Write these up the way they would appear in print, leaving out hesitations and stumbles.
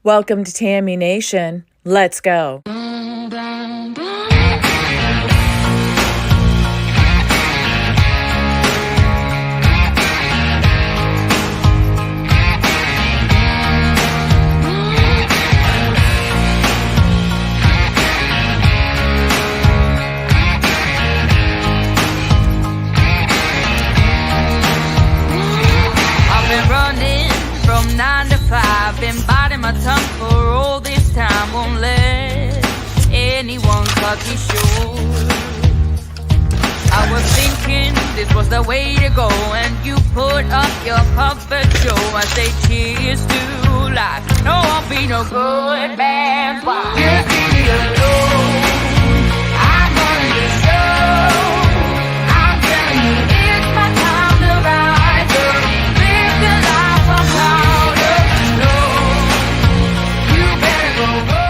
Welcome to Tammy Nation. Let's go. I've been running from 9 to 5, been biting my tongue for all this time. Won't let anyone cut me short. I was thinking this was the way to go, and you put up your puppet show. I say cheers to life. No, I'll be no good man. Just leave me alone. I'm running the show. I'm telling you, it's my time to rise up. Live the life I'm proud of. No, you better go home.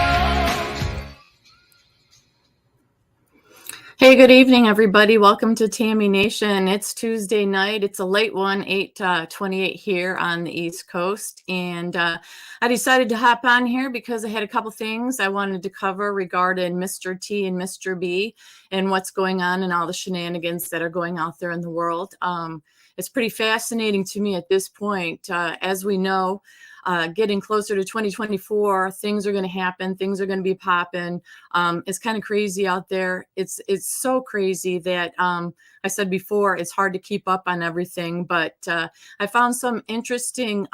Hey, good evening, everybody. Welcome to Tammy Nation. It's Tuesday night. It's a late one, 8:28 here on the East Coast. And I decided to hop on here because I had a couple things I wanted to cover regarding Mr. T and Mr. B and what's going on and all the shenanigans that are going out there in the world. It's pretty fascinating to me at this point. As we know, getting closer to 2024, things are going to happen. Things are going to be popping. It's kind of crazy out there. It's so crazy that I said before, it's hard to keep up on everything. But I found some interesting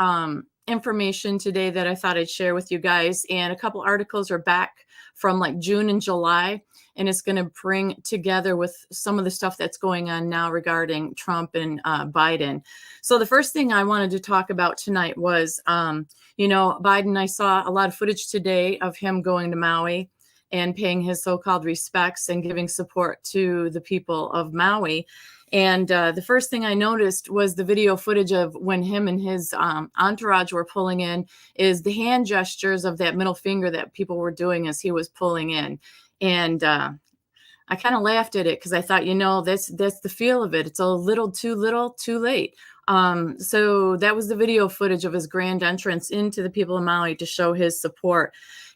information today that I thought I'd share with you guys. And a couple articles are back from like June and July. And it's going to bring together with some of the stuff that's going on now regarding Trump and Biden. So the first thing I wanted to talk about tonight was, Biden, I saw a lot of footage today of him going to Maui and paying his so-called respects and giving support to the people of Maui. And the first thing I noticed was the video footage of when him and his entourage were pulling in is the hand gestures of that middle finger that people were doing as he was pulling in. And I kind of laughed at it because I thought, that's the feel of it. It's a little, too late. So that was the video footage of his grand entrance into the people of Maui to show his support.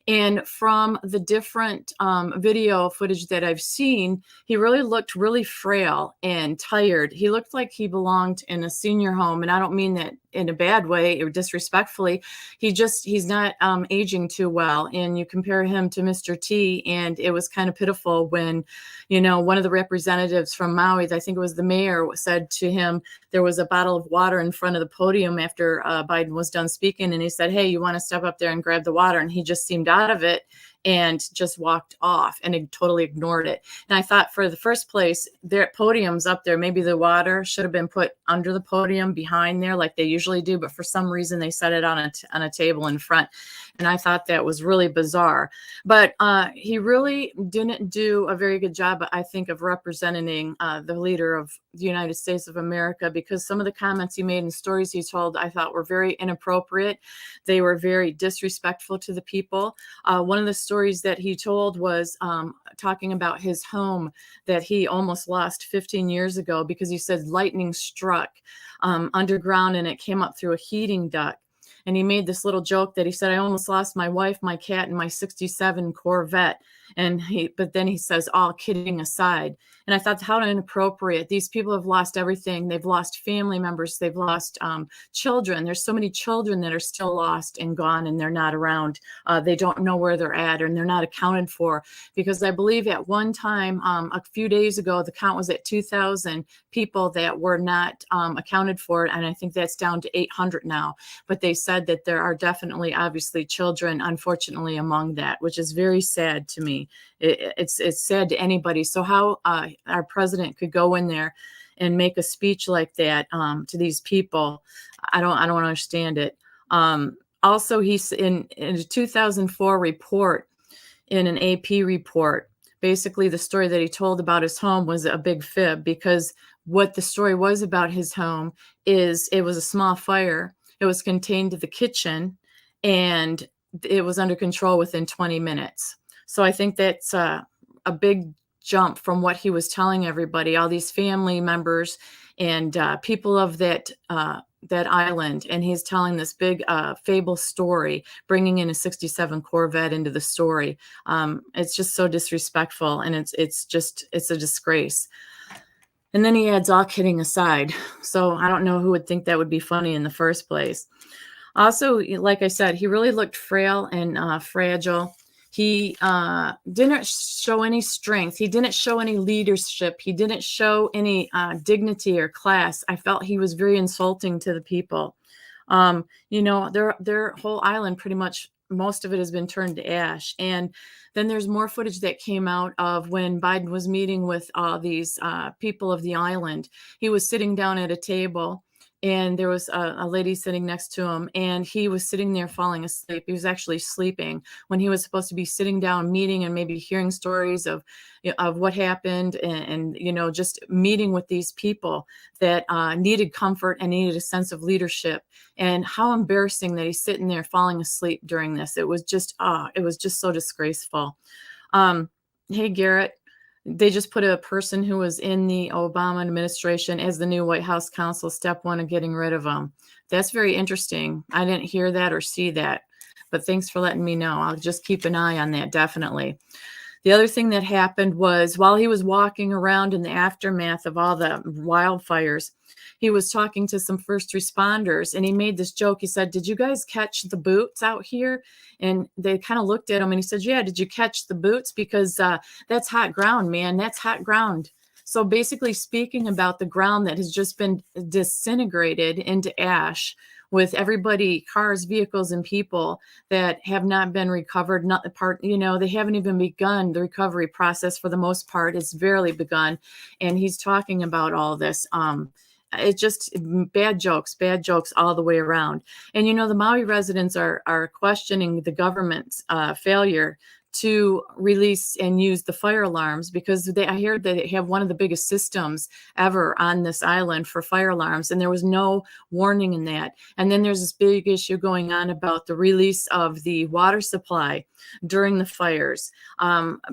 And from the different video footage that I've seen, he really looked really frail and tired. He looked like he belonged in a senior home. And I don't mean that in a bad way or disrespectfully. He's not aging too well. And you compare him to Mr. T, and it was kind of pitiful when, one of the representatives from Maui, I think it was the mayor, said to him, there was a bottle of water in front of the podium after Biden was done speaking. And he said, hey, you want to step up there and grab the water? And he just seemed out of it and just walked off and totally ignored it. And I thought, for the first place, their podium's up there. Maybe the water should have been put under the podium behind there like they usually do. But for some reason, they set it on a table in front. And I thought that was really bizarre. But he really didn't do a very good job, I think, of representing the leader of the United States of America, because some of the comments he made and stories he told, I thought were very inappropriate. They were very disrespectful to the people. One of the stories that he told was talking about his home that he almost lost 15 years ago because he said lightning struck underground and it came up through a heating duct. And he made this little joke that he said, I almost lost my wife, my cat, and my 67 Corvette. But then he says, all kidding aside. And I thought, how inappropriate. These people have lost everything. They've lost family members. They've lost children. There's so many children that are still lost and gone, and they're not around. They don't know where they're at, and they're not accounted for. Because I believe at one time, a few days ago, the count was at 2,000 people that were not accounted for. And I think that's down to 800 now. But they said that there are definitely, obviously, children, unfortunately, among that, which is very sad to me. It's sad to anybody. So how our president could go in there and make a speech like that to these people, I don't understand it. Also, he's in a 2004 report, in an AP report, basically the story that he told about his home was a big fib, because what the story was about his home is it was a small fire. It was contained to the kitchen, and it was under control within 20 minutes. So I think that's a big jump from what he was telling everybody, all these family members and people of that that island, and he's telling this big fable story, bringing in a 67 Corvette into the story. It's just so disrespectful, and it's a disgrace. And then he adds, all kidding aside. So I don't know who would think that would be funny in the first place. Also, like I said, he really looked frail and fragile. He didn't show any strength. He didn't show any leadership. He didn't show any dignity or class. I felt he was very insulting to the people. Their whole island, pretty much most of it has been turned to ash. And then there's more footage that came out of when Biden was meeting with these people of the island. He was sitting down at a table, and there was a lady sitting next to him, and he was sitting there falling asleep. He was actually sleeping when he was supposed to be sitting down, meeting, and maybe hearing stories of what happened, and just meeting with these people that needed comfort and needed a sense of leadership. And how embarrassing that he's sitting there falling asleep during this. It was just so disgraceful. Hey, Garrett. They just put a person who was in the Obama administration as the new White House counsel, step one of getting rid of him. That's very interesting. I didn't hear that or see that, but thanks for letting me know. I'll just keep an eye on that, definitely. The other thing that happened was while he was walking around in the aftermath of all the wildfires, he was talking to some first responders, and he made this joke. He said, "Did you guys catch the boots out here?" And they kind of looked at him, and he said, "Yeah, did you catch the boots? Because that's hot ground, man. That's hot ground." So basically speaking about the ground that has just been disintegrated into ash, with everybody, cars, vehicles, and people that have not been recovered. They haven't even begun the recovery process for the most part. It's barely begun. And he's talking about all this. It's just bad jokes all the way around. And, the Maui residents are questioning the government's failure to release and use the fire alarms, because I heard that they have one of the biggest systems ever on this island for fire alarms, and there was no warning in that. And then there's this big issue going on about the release of the water supply during the fires.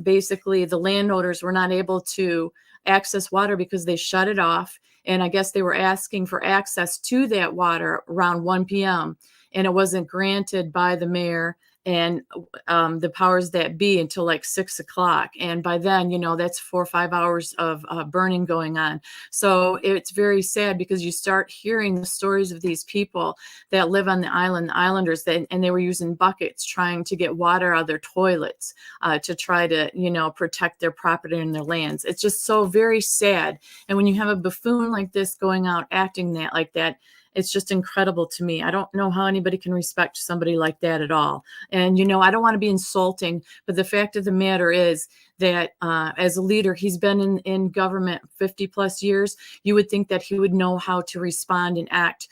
Basically, the landowners were not able to access water because they shut it off. And I guess they were asking for access to that water around 1 p.m. and it wasn't granted by the mayor and the powers that be until like 6 o'clock. And by then, that's 4 or 5 hours of burning going on. So it's very sad, because you start hearing the stories of these people that live on the island, the islanders, and they were using buckets trying to get water out of their toilets to try to, protect their property and their lands. It's just so very sad. And when you have a buffoon like this going out acting like that, it's just incredible to me. I don't know how anybody can respect somebody like that at all. And, I don't want to be insulting, but the fact of the matter is that as a leader, he's been in government 50 plus years. You would think that he would know how to respond and act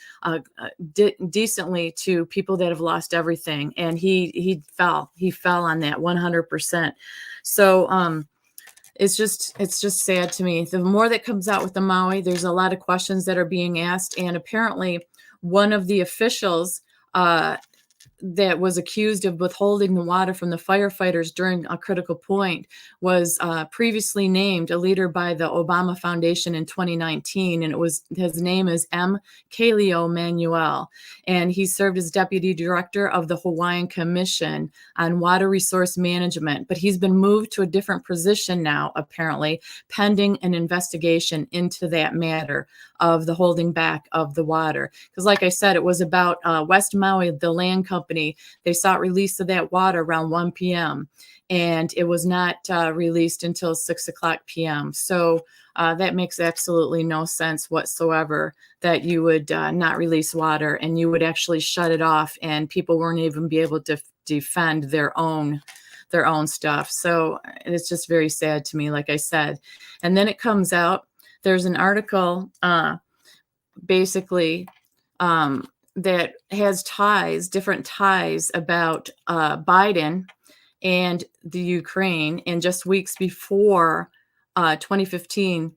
decently to people that have lost everything. And he fell on that 100%. So, it's just sad to me. The more that comes out with the Maui, there's a lot of questions that are being asked. And apparently one of the officials that was accused of withholding the water from the firefighters during a critical point was previously named a leader by the Obama Foundation in 2019. And his name is M. Kaleo Manuel. And he served as deputy director of the Hawaiian Commission on Water Resource Management. But he's been moved to a different position now, apparently, pending an investigation into that matter of the holding back of the water. Because like I said, it was about West Maui, the land company. They sought release of that water around 1 p.m. and it was not released until 6 o'clock p.m. So that makes absolutely no sense whatsoever that you would not release water and you would actually shut it off and people weren't even be able to defend their own stuff. So it's just very sad to me, like I said. And then it comes out, there's an article basically that has different ties about Biden and the Ukraine. And just weeks before 2015,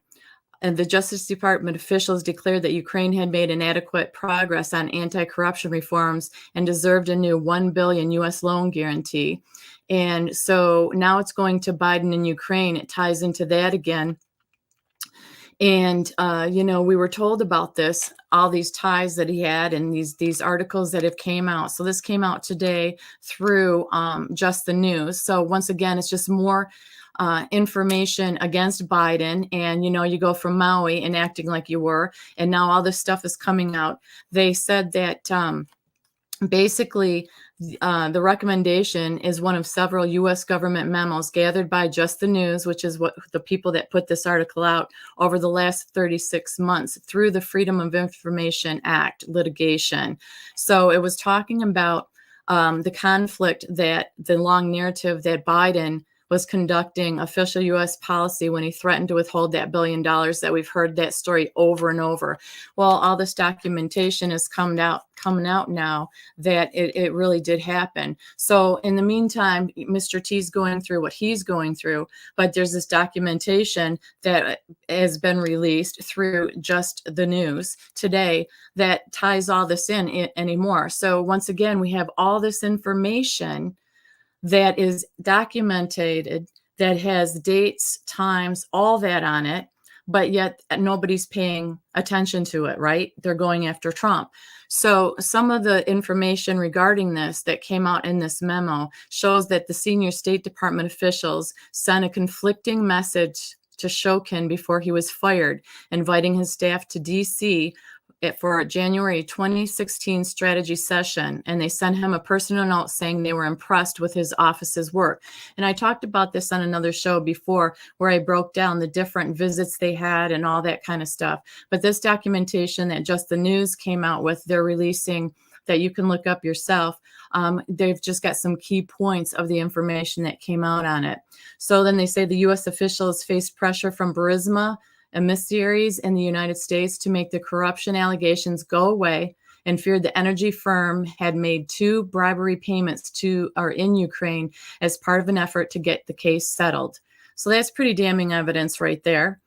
and the Justice Department officials declared that Ukraine had made inadequate progress on anti-corruption reforms and deserved a new $1 billion U.S. loan guarantee. And so now it's going to Biden and Ukraine. It ties into that again. And we were told about this, all these ties that he had, and these articles that have came out. So this came out today through Just the News. So once again, it's just more information against Biden. And you go from Maui and acting like you were, and now all this stuff is coming out. They said that basically, the recommendation is one of several U.S. government memos gathered by Just the News, which is what the people that put this article out over the last 36 months through the Freedom of Information Act litigation. So it was talking about the conflict, that the long narrative that Biden was conducting official U.S. policy when he threatened to withhold that $1 billion, that we've heard that story over and over. Well, all this documentation is coming out now that it really did happen. So in the meantime, Mr. T's going through what he's going through, but there's this documentation that has been released through Just the News today that ties all this in anymore. So once again, we have all this information that is documented, that has dates, times, all that on it, but yet nobody's paying attention to it, right? They're going after Trump. So some of the information regarding this that came out in this memo shows that the senior State Department officials sent a conflicting message to Shokin before he was fired, inviting his staff to D.C. for a January 2016 strategy session, and they sent him a personal note saying they were impressed with his office's work. And I talked about this on another show before, where I broke down the different visits they had and all that kind of stuff. But this documentation that Just the News came out with, they're releasing, that you can look up yourself. They've just got some key points of the information that came out on it. So then they say the U.S. officials faced pressure from Burisma emissaries in the United States to make the corruption allegations go away, and feared the energy firm had made 2 bribery payments in Ukraine as part of an effort to get the case settled. So that's pretty damning evidence right there.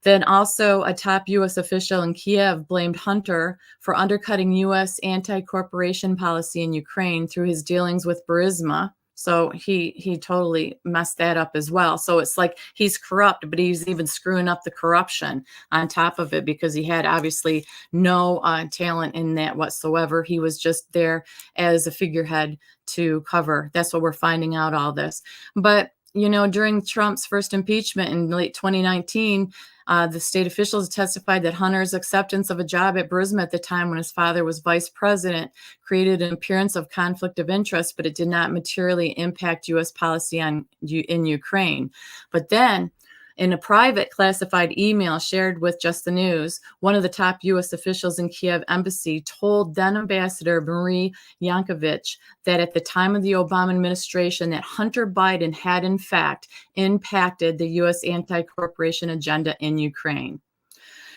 Then also, a top U.S. official in Kiev blamed Hunter for undercutting U.S. anti-corporation policy in Ukraine through his dealings with Burisma. So he totally messed that up as well. So it's like he's corrupt, but he's even screwing up the corruption on top of it, because he had obviously no talent in that whatsoever. He was just there as a figurehead to cover. That's what we're finding out, all this. But during Trump's first impeachment in late 2019, the state officials testified that Hunter's acceptance of a job at Burisma at the time when his father was vice president created an appearance of conflict of interest, but it did not materially impact U.S. policy in Ukraine. But then, in a private classified email shared with Just the News, one of the top U.S. officials in Kiev embassy told then Ambassador Marie Yankovich that at the time of the Obama administration, that Hunter Biden had in fact impacted the U.S. anti-corporation agenda in Ukraine.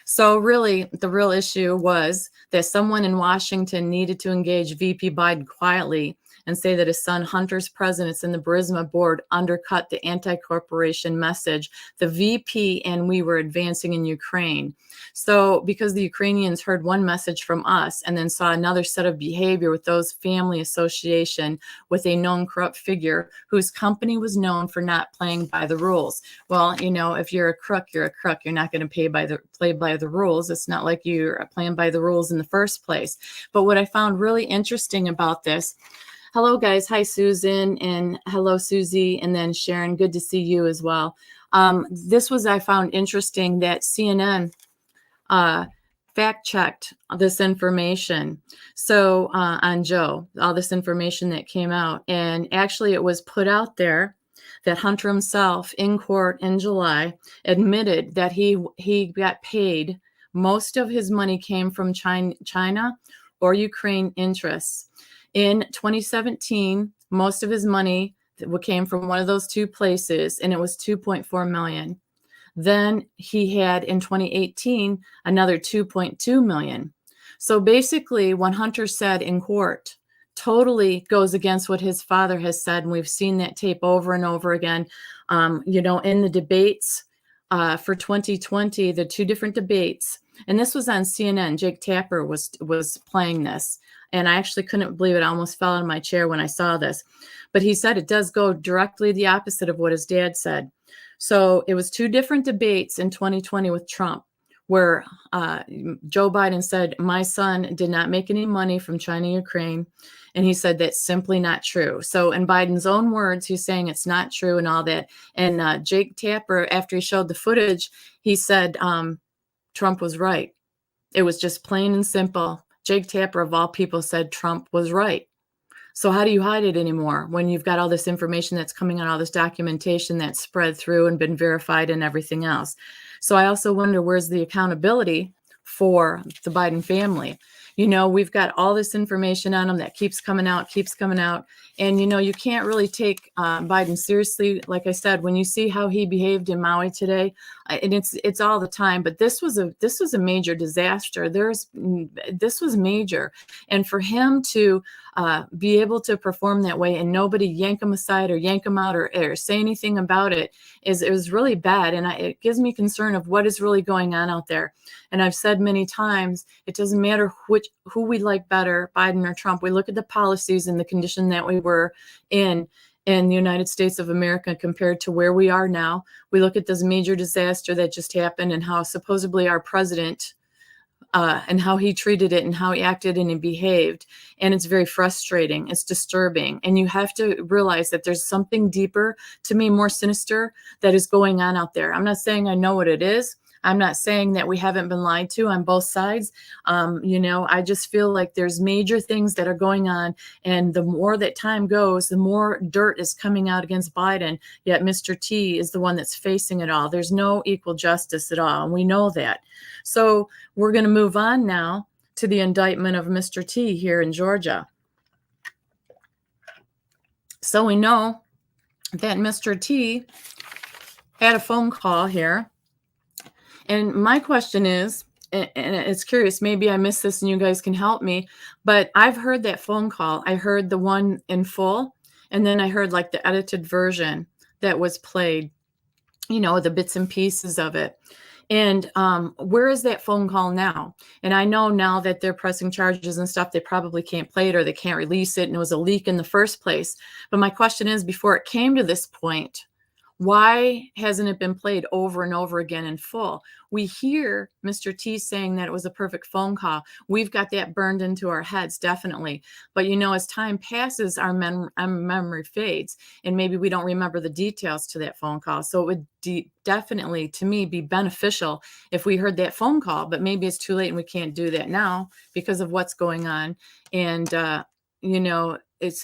So really, the real issue was that someone in Washington needed to engage VP Biden quietly and say that his son Hunter's presence in the Burisma board undercut the anti-corporation message the VP and we were advancing in Ukraine. So because the Ukrainians heard one message from us and then saw another set of behavior with those family association with a known corrupt figure whose company was known for not playing by the rules. Well, if you're a crook, you're a crook. You're not going to play by the rules. It's not like you're playing by the rules in the first place. But what I found really interesting about this, hello guys, hi Susan, and hello Susie, and then Sharon, good to see you as well. I found interesting that CNN fact-checked this information. So on Joe, all this information that came out, and actually it was put out there that Hunter himself in court in July admitted that he got paid. Most of his money came from China or Ukraine interests. In 2017, most of his money came from one of those 2 places, and it was $2.4 million. Then he had in 2018 another $2.2 million. So basically, what Hunter said in court totally goes against what his father has said, and we've seen that tape over and over again. In the debates for 2020, the 2 different debates, and this was on CNN. Jake Tapper was playing this. And I actually couldn't believe it. I almost fell out of my chair when I saw this. But he said it does go directly the opposite of what his dad said. So it was 2 different debates in 2020 with Trump. where Joe Biden said, my son did not make any money from China, Ukraine. And he said that's simply not true. So in Biden's own words, he's saying it's not true and all that. And Jake Tapper, after he showed the footage, he said Trump was right. It was just plain and simple. Jake Tapper, of all people, said Trump was right. So how do you hide it anymore when you've got all this information that's coming out, all this documentation that's spread through and been verified and everything else? So I also wonder, where's the accountability for the Biden family? You know, we've got all this information on them that keeps coming out. And, you know, you can't really take Biden seriously. Like I said, when you see how he behaved in Maui today, and it's all the time, but this was a major disaster. This was major. And for him to be able to perform that way and nobody yank him aside or yank him out or say anything about it was really bad. And it gives me concern of what is really going on out there. And I've said many times, it doesn't matter who we like better, Biden or Trump. We look at the policies and the condition that we were in the United States of America compared to where we are now. We look at this major disaster that just happened and how supposedly our president and how he treated it and how he acted and he behaved. And it's very frustrating. It's disturbing. And you have to realize that there's something deeper, to me, more sinister that is going on out there. I'm not saying I know what it is. I'm not saying that we haven't been lied to on both sides. You know, I just feel like there's major things that are going on. And the more that time goes, the more dirt is coming out against Biden. Yet Mr. T is the one that's facing it all. There's no equal justice at all. And we know that. So we're going to move on now to the indictment of Mr. T here in Georgia. So we know that Mr. T had a phone call here. And my question is, and it's curious, maybe I missed this and you guys can help me, but I've heard that phone call. I heard the one in full, and then I heard like the edited version that was played, you know, the bits and pieces of it. And where is that phone call now? And I know now that they're pressing charges and stuff, they probably can't play it or they can't release it. And it was a leak in the first place. But my question is, before it came to this point, why hasn't it been played over and over again in full? We hear Mr. T saying that it was a perfect phone call. We've got that burned into our heads, definitely. But, you know, as time passes, our memory fades, and maybe we don't remember the details to that phone call. So it would definitely, to me, be beneficial if we heard that phone call. But maybe it's too late and we can't do that now because of what's going on. And, you know,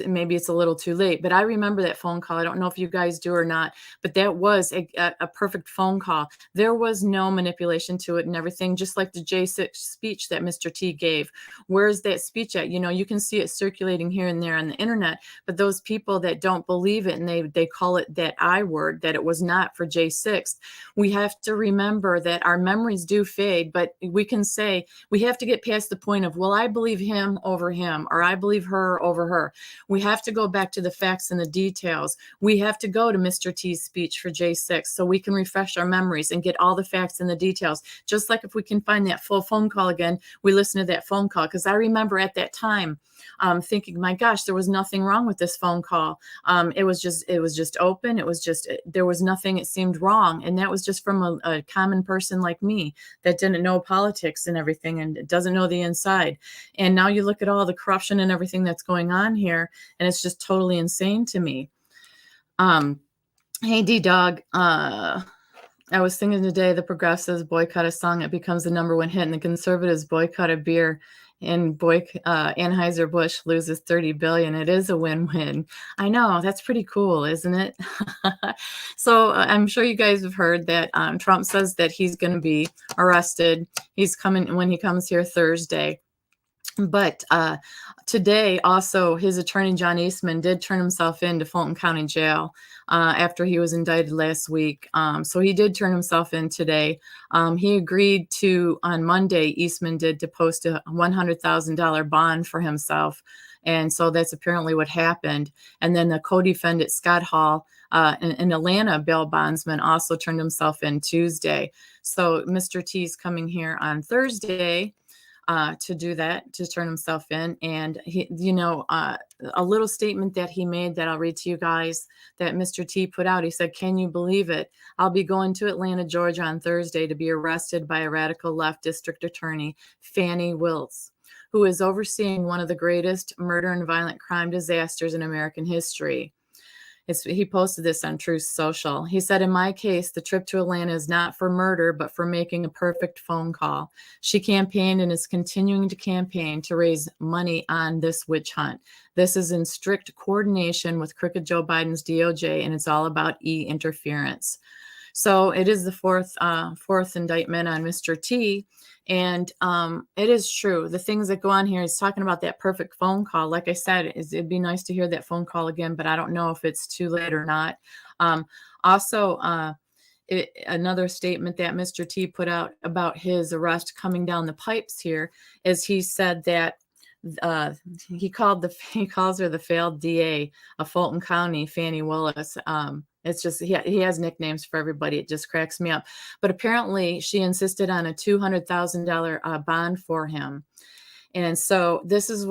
maybe it's a little too late, but I remember that phone call. I don't know if you guys do or not, but that was a perfect phone call. There was no manipulation to it and everything, just like the J6 speech that Mr. T gave. Where's that speech at? You know, you can see it circulating here and there on the internet, but those people that don't believe it and they call it that I word, that it was not for J6. We have to remember that our memories do fade, but we can say, we have to get past the point of, well, I believe him over him, or I believe her over her. We have to go back to the facts and the details. We have to go to Mr. T's speech for J6 so we can refresh our memories and get all the facts and the details. Just like if we can find that full phone call again, we listen to that phone call. Because I remember at that time thinking, my gosh, there was nothing wrong with this phone call. It was just open. It was just, there was nothing, it seemed wrong. And that was just from a common person like me that didn't know politics and everything and doesn't know the inside. And now you look at all the corruption and everything that's going on here, and it's just totally insane to me. Hey, D-Dog, I was thinking today the progressives boycott a song that becomes the #1 hit, and the conservatives boycott a beer, and Anheuser-Busch loses $30 billion. It is a win-win. I know, that's pretty cool, isn't it? So I'm sure you guys have heard that Trump says that he's going to be arrested. He's coming when he comes here Thursday. But today, also, his attorney, John Eastman, did turn himself in to Fulton County Jail after he was indicted last week. So he did turn himself in today. He agreed to, on Monday, Eastman did, to post a $100,000 bond for himself. And so that's apparently what happened. And then the co-defendant, Scott Hall, an Atlanta bail bondsman, also turned himself in Tuesday. So Mr. T's coming here on Thursday. to do that, to turn himself in. And he, a little statement that he made that I'll read to you guys that Mr. T put out. He said, "Can you believe it? I'll be going to Atlanta, Georgia on Thursday to be arrested by a radical left district attorney, Fannie Wills, who is overseeing one of the greatest murder and violent crime disasters in American history." He posted this on Truth Social. He said, "In my case, the trip to Atlanta is not for murder, but for making a perfect phone call. She campaigned and is continuing to campaign to raise money on this witch hunt. This is in strict coordination with crooked Joe Biden's DOJ, and it's all about interference." So it is the fourth indictment on Mr. T. And it is true. The things that go on here is talking about that perfect phone call. Like I said, it'd be nice to hear that phone call again, but I don't know if it's too late or not. Another statement that Mr. T put out about his arrest coming down the pipes here is he said that he calls her the failed DA of Fulton County, Fannie Willis. It's just he has nicknames for everybody. It just cracks me up. But apparently she insisted on a $200,000 bond for him. And so this is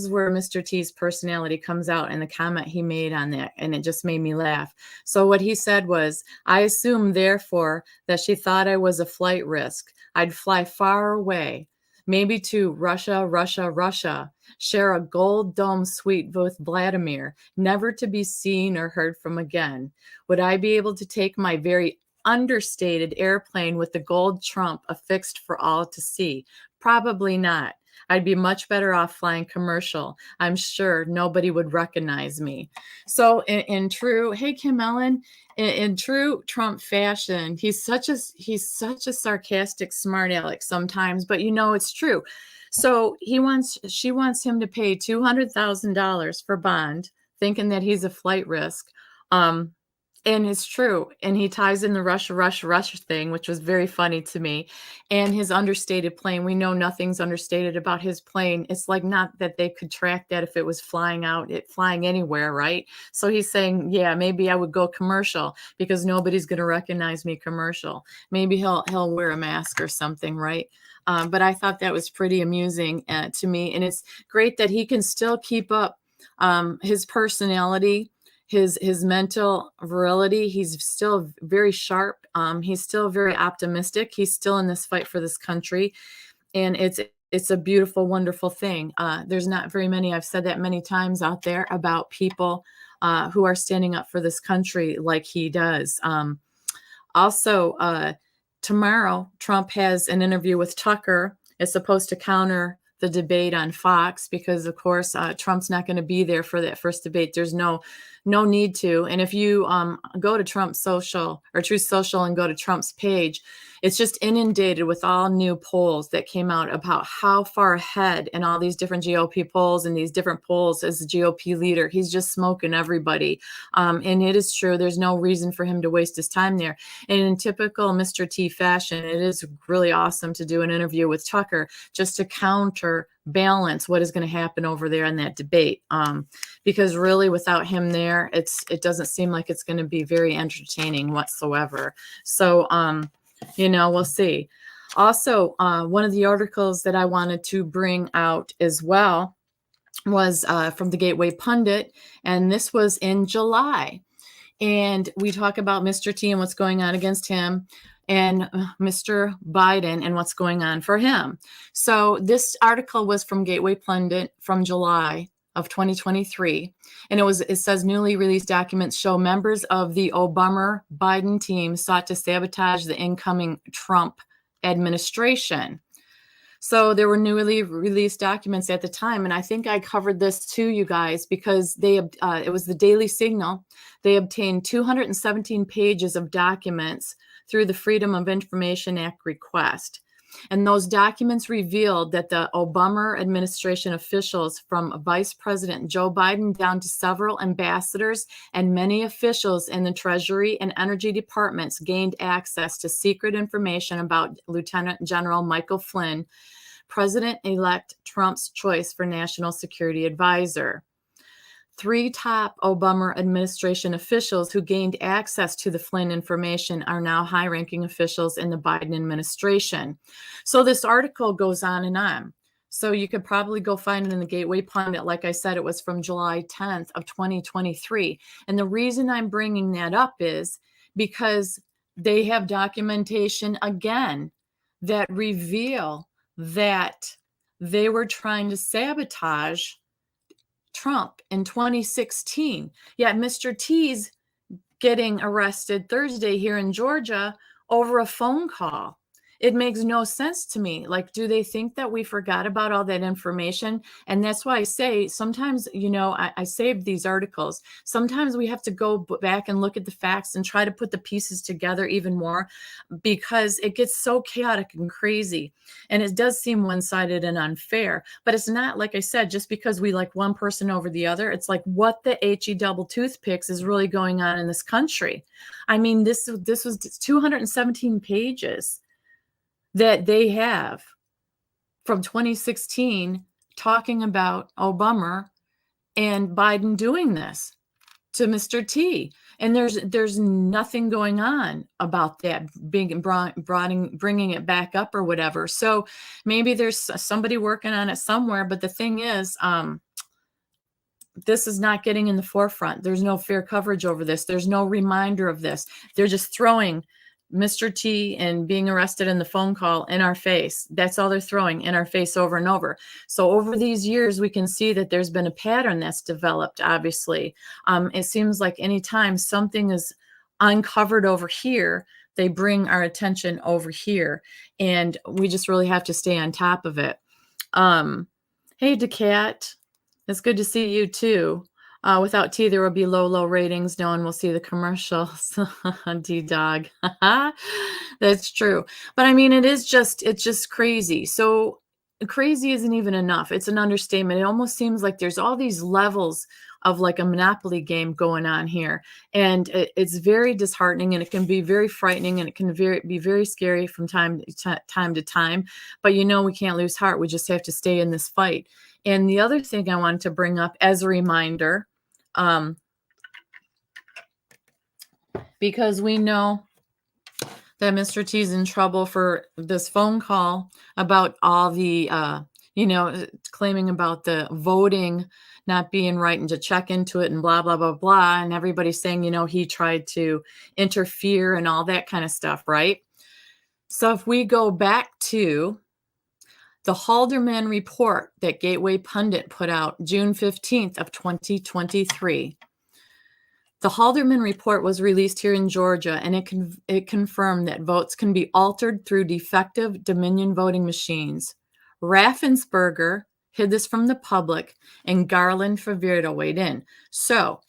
where Mr. T's personality comes out in the comment he made on that. And it just made me laugh. So what he said was, "I assume, therefore, that she thought I was a flight risk. I'd fly far away, maybe to Russia, share a gold dome suite with Vladimir, never to be seen or heard from again. Would I be able to take my very understated airplane with the gold trump affixed for all to see? Probably not. I'd be much better off flying commercial. I'm sure nobody would recognize me." So in true, hey Kim Ellen, in true Trump fashion, he's such a sarcastic smart aleck sometimes, but it's true. So she wants him to pay $200,000 for bond, thinking that he's a flight risk. And it's true. And he ties in the Russia thing, which was very funny to me. And his understated plane. We know nothing's understated about his plane. It's like not that they could track that if it was flying anywhere, right? So he's saying, yeah, maybe I would go commercial because nobody's going to recognize me commercial. Maybe he'll wear a mask or something, right? But I thought that was pretty amusing to me. And it's great that he can still keep up his personality, his mental virility. He's still very sharp. He's still very optimistic. He's still in this fight for this country. And it's a beautiful, wonderful thing. There's not very many, I've said that many times out there about people who are standing up for this country like he does. Also, tomorrow, Trump has an interview with Tucker. It's supposed to counter the debate on Fox because, of course, Trump's not going to be there for that first debate. There's no need to. And if you go to Trump's social or Truth Social and go to Trump's page, it's just inundated with all new polls that came out about how far ahead in all these different GOP polls and these different polls as the GOP leader. He's just smoking everybody. And it is true. There's no reason for him to waste his time there. And in typical Mr. T fashion, it is really awesome to do an interview with Tucker just to counterbalance what is going to happen over there in that debate. Because really without him there, it doesn't seem like it's going to be very entertaining whatsoever. So, we'll see. Also, one of the articles that I wanted to bring out as well was from the Gateway Pundit, and this was in July. And we talk about Mr. T and what's going on against him, and Mr. Biden and what's going on for him. So this article was from Gateway Pundit from July of 2023. And it says newly released documents show members of the Obama-Biden team sought to sabotage the incoming Trump administration. So there were newly released documents at the time. And I think I covered this to you guys because it was the Daily Signal. They obtained 217 pages of documents through the Freedom of Information Act request. And those documents revealed that the Obama administration officials from Vice President Joe Biden down to several ambassadors and many officials in the Treasury and Energy departments gained access to secret information about Lieutenant General Michael Flynn, President-elect Trump's choice for National Security Advisor. 3 top Obama administration officials who gained access to the Flynn information are now high-ranking officials in the Biden administration. So this article goes on and on. So you could probably go find it in the Gateway Pundit. Like I said, it was from July 10th of 2023. And the reason I'm bringing that up is because they have documentation again that reveal that they were trying to sabotage Trump in 2016. Yet Mr. T's getting arrested Thursday here in Georgia over a phone call. It makes no sense to me. Like, do they think that we forgot about all that information? And that's why I say sometimes, I saved these articles. Sometimes we have to go back and look at the facts and try to put the pieces together even more, because it gets so chaotic and crazy. And it does seem one-sided and unfair, but it's not, like I said, just because we like one person over the other. It's like what the HE double toothpicks is really going on in this country. I mean, this was 217 pages that they have from 2016 talking about Obama and Biden doing this to Mr. T. And there's nothing going on about that bringing it back up or whatever. So maybe there's somebody working on it somewhere. But the thing is, this is not getting in the forefront. There's no fair coverage over this. There's no reminder of this. They're just throwing Mr. T and being arrested in the phone call in our face. That's all they're throwing in our face over and over. So over these years, we can see that there's been a pattern that's developed, obviously. It seems like anytime something is uncovered over here, they bring our attention over here. And we just really have to stay on top of it. Hey, Decat, it's good to see you too. Without T, there will be low ratings. No one will see the commercials. D-Dog. That's true. But I mean, it's just crazy. So crazy isn't even enough. It's an understatement. It almost seems like there's all these levels of like a Monopoly game going on here. And it's very disheartening, and it can be very frightening, and it can be very scary from time to time. But we can't lose heart. We just have to stay in this fight. And the other thing I wanted to bring up as a reminder, because we know that Mr. T's in trouble for this phone call about all the, claiming about the voting not being right and to check into it and blah, blah, blah, blah. And everybody's saying, he tried to interfere and all that kind of stuff, right? So if we go back to the Halderman report that Gateway Pundit put out June 15th of 2023. The Halderman report was released here in Georgia, and it confirmed that votes can be altered through defective Dominion voting machines. Raffensperger hid this from the public, and Garland Favirdo weighed in. So,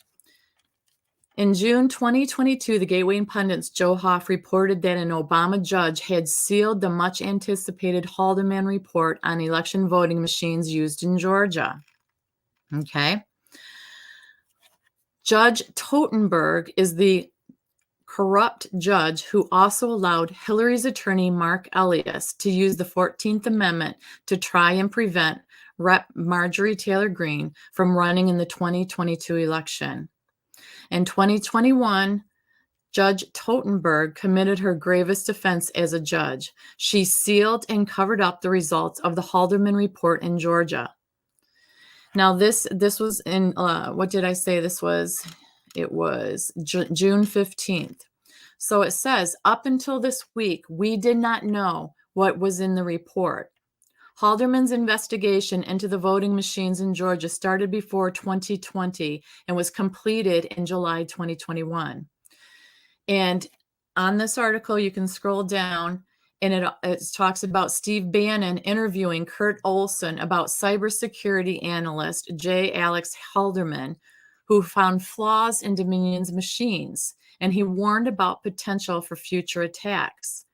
in June 2022, the Gateway Pundit's Joe Hoff reported that an Obama judge had sealed the much-anticipated Haldeman report on election voting machines used in Georgia. Okay. Judge Totenberg is the corrupt judge who also allowed Hillary's attorney, Mark Elias, to use the 14th Amendment to try and prevent Rep. Marjorie Taylor Greene from running in the 2022 election. In 2021, Judge Totenberg committed her gravest offense as a judge. She sealed and covered up the results of the Halderman report in Georgia. Now, this was in, what did I say this was? It was June 15th. So it says, up until this week, we did not know what was in the report. Halderman's investigation into the voting machines in Georgia started before 2020 and was completed in July 2021. And on this article, you can scroll down, and it talks about Steve Bannon interviewing Kurt Olson about cybersecurity analyst J. Alex Halderman, who found flaws in Dominion's machines, and he warned about potential for future attacks.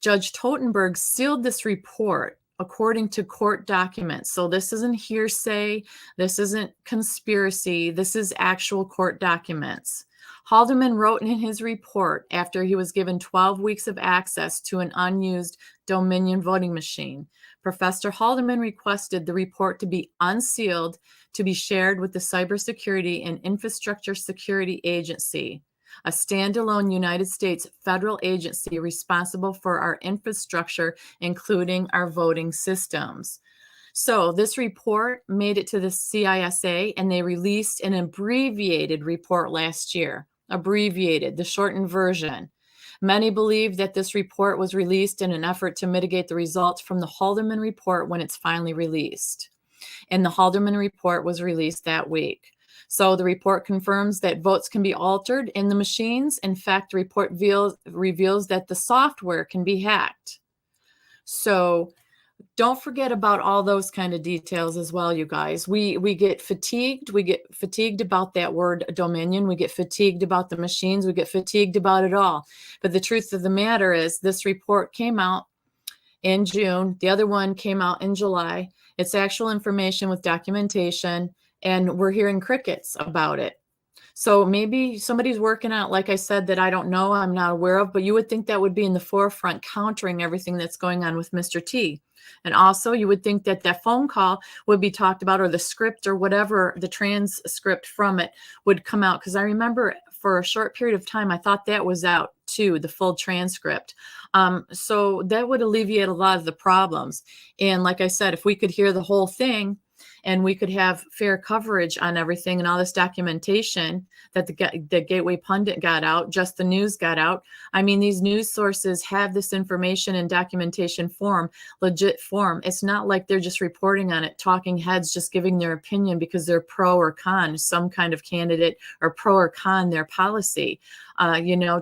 Judge Totenberg sealed this report according to court documents. So this isn't hearsay, this isn't conspiracy, this is actual court documents. Halderman wrote in his report after he was given 12 weeks of access to an unused Dominion voting machine. Professor Halderman requested the report to be unsealed to be shared with the Cybersecurity and Infrastructure Security Agency, a standalone United States federal agency responsible for our infrastructure, including our voting systems. So this report made it to the CISA, and they released an abbreviated report last year. Abbreviated, the shortened version. Many believe that this report was released in an effort to mitigate the results from the Haldeman report when it's finally released. And the Haldeman report was released that week. So the report confirms that votes can be altered in the machines. In fact, the report reveals that the software can be hacked. So don't forget about all those kind of details as well, you guys. We get fatigued. We get fatigued about that word dominion. We get fatigued about the machines. We get fatigued about it all. But the truth of the matter is this report came out in June. The other one came out in July. It's actual information with documentation, and we're hearing crickets about it. So maybe somebody's working on it, like I said, that I don't know, I'm not aware of, but you would think that would be in the forefront countering everything that's going on with Mr. T. And also you would think that that phone call would be talked about, or the script or whatever, the transcript from it would come out. Because I remember for a short period of time, I thought that was out too, the full transcript. So that would alleviate a lot of the problems. And like I said, if we could hear the whole thing, and we could have fair coverage on everything and all this documentation that the Gateway Pundit got out, Just the News got out. I mean, these news sources have this information in documentation form, legit form. It's not like they're just reporting on it, talking heads just giving their opinion because they're pro or con some kind of candidate, or pro or con their policy.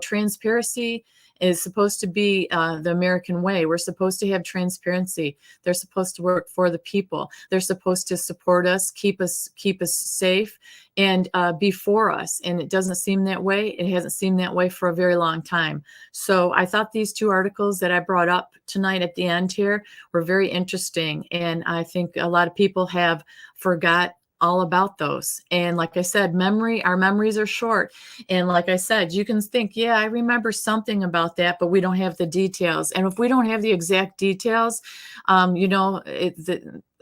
Transparency is supposed to be the American way. We're supposed to have transparency. They're supposed to work for the people. They're supposed to support us, keep us safe, and be for us. And it doesn't seem that way. It hasn't seemed that way for a very long time. So I thought these two articles that I brought up tonight at the end here were very interesting. And I think a lot of people have forgot all about those. And like I said, our memories are short. And like I said, you can think, yeah, I remember something about that, but we don't have the details. And if we don't have the exact details,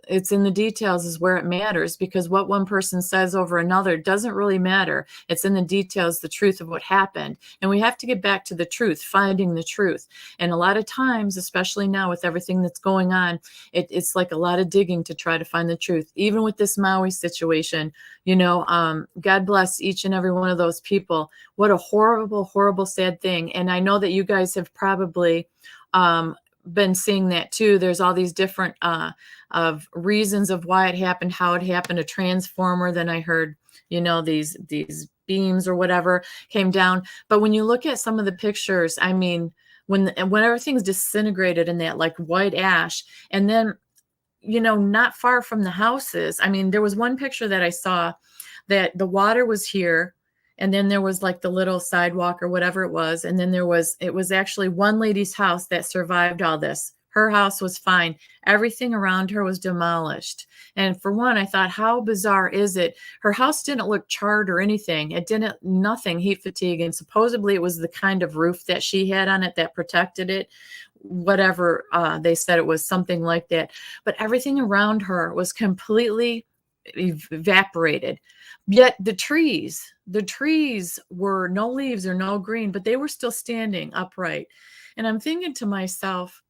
it's in the details is where it matters, because what one person says over another doesn't really matter. It's in the details, the truth of what happened. And we have to get back to the truth, finding the truth. And a lot of times, especially now with everything that's going on, it's like a lot of digging to try to find the truth. Even with this Maui situation, God bless each and every one of those people. What a horrible, horrible, sad thing. And I know that you guys have probably been seeing that too. There's all these different of reasons of why it happened, how it happened. A transformer, then I heard these beams or whatever came down. But when you look at some of the pictures, I mean, when everything's disintegrated in that like white ash, and then not far from the houses, I mean, there was one picture that I saw that the water was here, and then there was like the little sidewalk or whatever it was. And then it was actually one lady's house that survived all this. Her house was fine. Everything around her was demolished. And for one, I thought, how bizarre is it? Her house didn't look charred or anything. Nothing heat fatigue. And supposedly it was the kind of roof that she had on it that protected it. Whatever, they said it was something like that. But everything around her was completely evaporated. Yet the trees were no leaves or no green, but they were still standing upright. And I'm thinking to myself,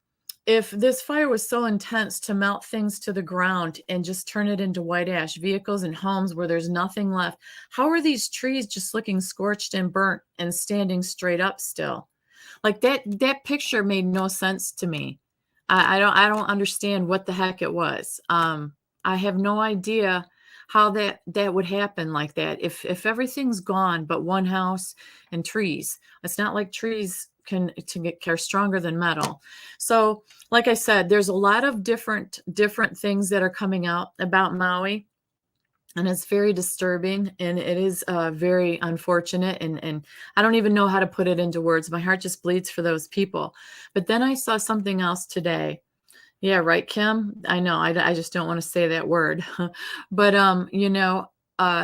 if this fire was so intense to melt things to the ground and just turn it into white ash, vehicles and homes where there's nothing left, how are these trees just looking scorched and burnt and standing straight up still? Like that picture made no sense to me. I don't understand what the heck it was. I have no idea how that would happen like that. If everything's gone but one house and trees, it's not like trees are stronger than metal. So like I said, there's a lot of different things that are coming out about Maui, and it's very disturbing, and it is very unfortunate. And I don't even know how to put it into words. My heart just bleeds for those people. But then I saw something else today. Yeah, right, Kim? I know. I just don't want to say that word. But,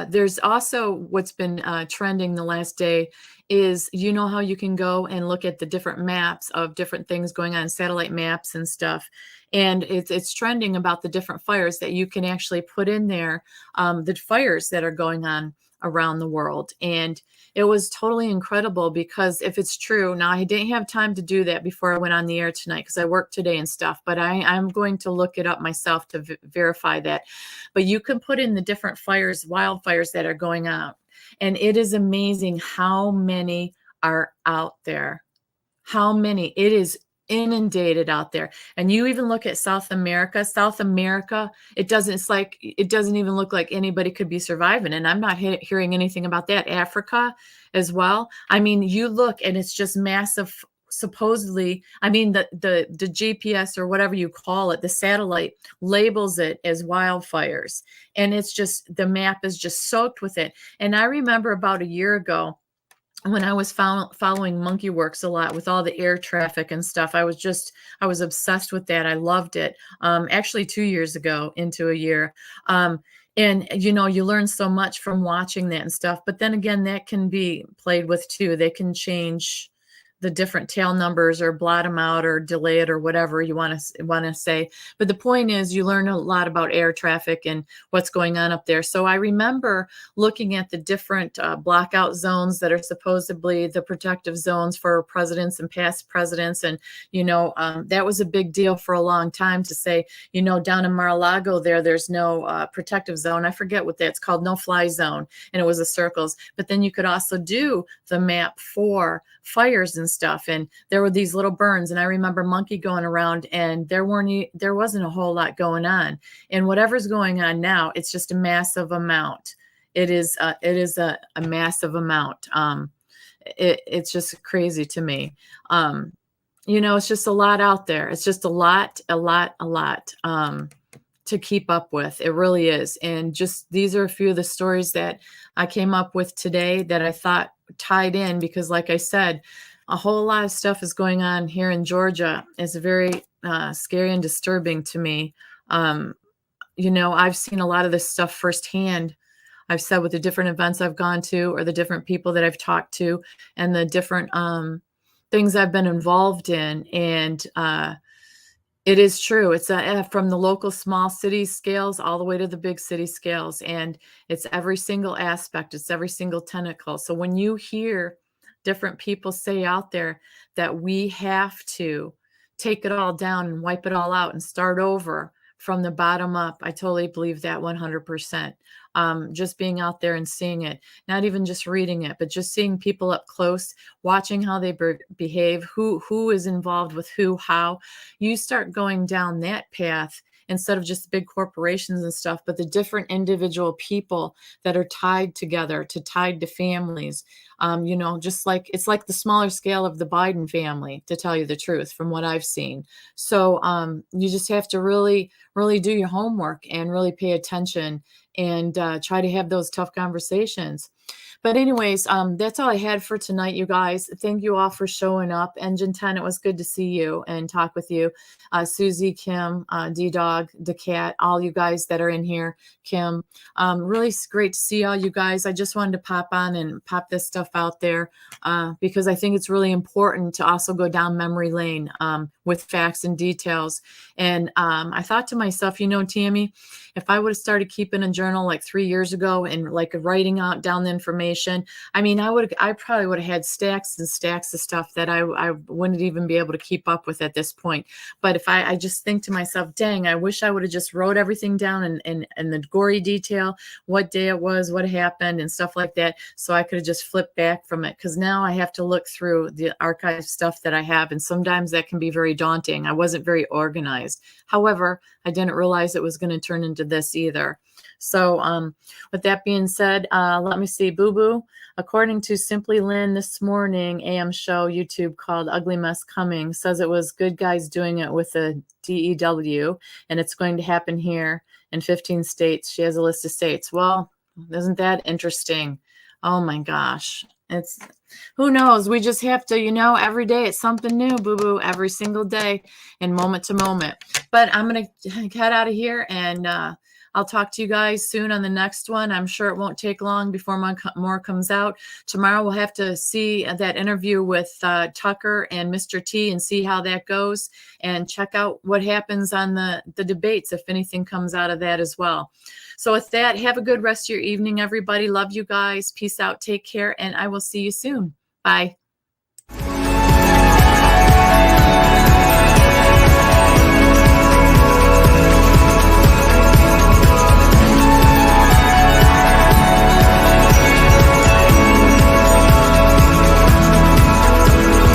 there's also what's been trending the last day is, you know how you can go and look at the different maps of different things going on, satellite maps and stuff. And it's trending about the different fires that you can actually put in there, the fires that are going on around the world. And it was totally incredible, because if it's true, now I didn't have time to do that before I went on the air tonight because I worked today and stuff, but I'm going to look it up myself to verify that. But you can put in the different fires, wildfires that are going on. And it is amazing how many are out there. How many. It is inundated out there. And you even look at South America, it doesn't even look like anybody could be surviving. And I'm not hearing anything about that. Africa as well. I mean, you look and it's just massive. Supposedly, I mean, the GPS or whatever you call it, the satellite labels it as wildfires. And it's just, the map is just soaked with it. And I remember about a year ago, when I was following Monkey Works a lot with all the air traffic and stuff, I was obsessed with that. I loved it. Actually 2 years ago, into a year. And, you know, you learn so much from watching that and stuff. But then again, that can be played with too. They can change the different tail numbers or blot them out or delay it or whatever you want to say. But the point is, you learn a lot about air traffic and what's going on up there. So I remember looking at the different blockout zones that are supposedly the protective zones for presidents and past presidents. And, you know, that was a big deal for a long time to say, you know, down in Mar-a-Lago there's no protective zone. I forget what that's called, no fly zone. And it was the circles. But then you could also do the map for fires and stuff, and there were these little burns. And I remember Monkey going around, and there wasn't a whole lot going on. And whatever's going on now, it's just a massive amount. It is a massive amount. It's just crazy to me. You know, it's just a lot out there. It's just a lot to keep up with. It really is. And just, these are a few of the stories that I came up with today that I thought tied in, because like I said, a whole lot of stuff is going on here in Georgia. It's very scary and disturbing to me. You know, I've seen a lot of this stuff firsthand. I've said with the different events I've gone to, or the different people that I've talked to, and the different things I've been involved in. And it is true. It's from the local small city scales all the way to the big city scales. And it's every single aspect. It's every single tentacle. So when you hear different people say out there that we have to take it all down and wipe it all out and start over from the bottom up, I totally believe that 100%. Just being out there and seeing it, not even just reading it, but just seeing people up close, watching how they behave, who is involved with who, how. You start going down that path instead of just big corporations and stuff, but the different individual people that are tied together, tied to families. You know, just like, it's like the smaller scale of the Biden family, to tell you the truth, from what I've seen. So you just have to really, really do your homework and really pay attention and try to have those tough conversations. But anyways, that's all I had for tonight, you guys. Thank you all for showing up. Engine 10, it was good to see you and talk with you. Susie, Kim, D-Dog, the cat, all you guys that are in here, Kim. Really great to see all you guys. I just wanted to pop on and pop this stuff out there because I think it's really important to also go down memory lane with facts and details. And I thought to myself, you know, Tammy, if I would have started keeping a journal like 3 years ago and like writing out down the information, I mean, I probably would have had stacks and stacks of stuff that I wouldn't even be able to keep up with at this point. But if I just think to myself, dang, I wish I would have just wrote everything down in the gory detail, what day it was, what happened and stuff like that. So I could have just flipped back from it. Because now I have to look through the archive stuff that I have. And sometimes that can be very daunting. I wasn't very organized. However, I didn't realize it was going to turn into this either. So with that being said, let me see. Boo Boo, according to Simply Lynn this morning, AM show YouTube called Ugly Mess Coming, says it was good guys doing it with a DEW, and it's going to happen here in 15 states. She has a list of states. Well, isn't that interesting? Oh my gosh. It's, who knows? We just have to, you know, every day it's something new, Boo Boo, every single day and moment to moment. But I'm going to head out of here and I'll talk to you guys soon on the next one. I'm sure it won't take long before more comes out. Tomorrow we'll have to see that interview with Tucker and Mr. T and see how that goes, and check out what happens on the debates, if anything comes out of that as well. So with that, have a good rest of your evening, everybody. Love you guys. Peace out. Take care. And I will see you soon. Bye.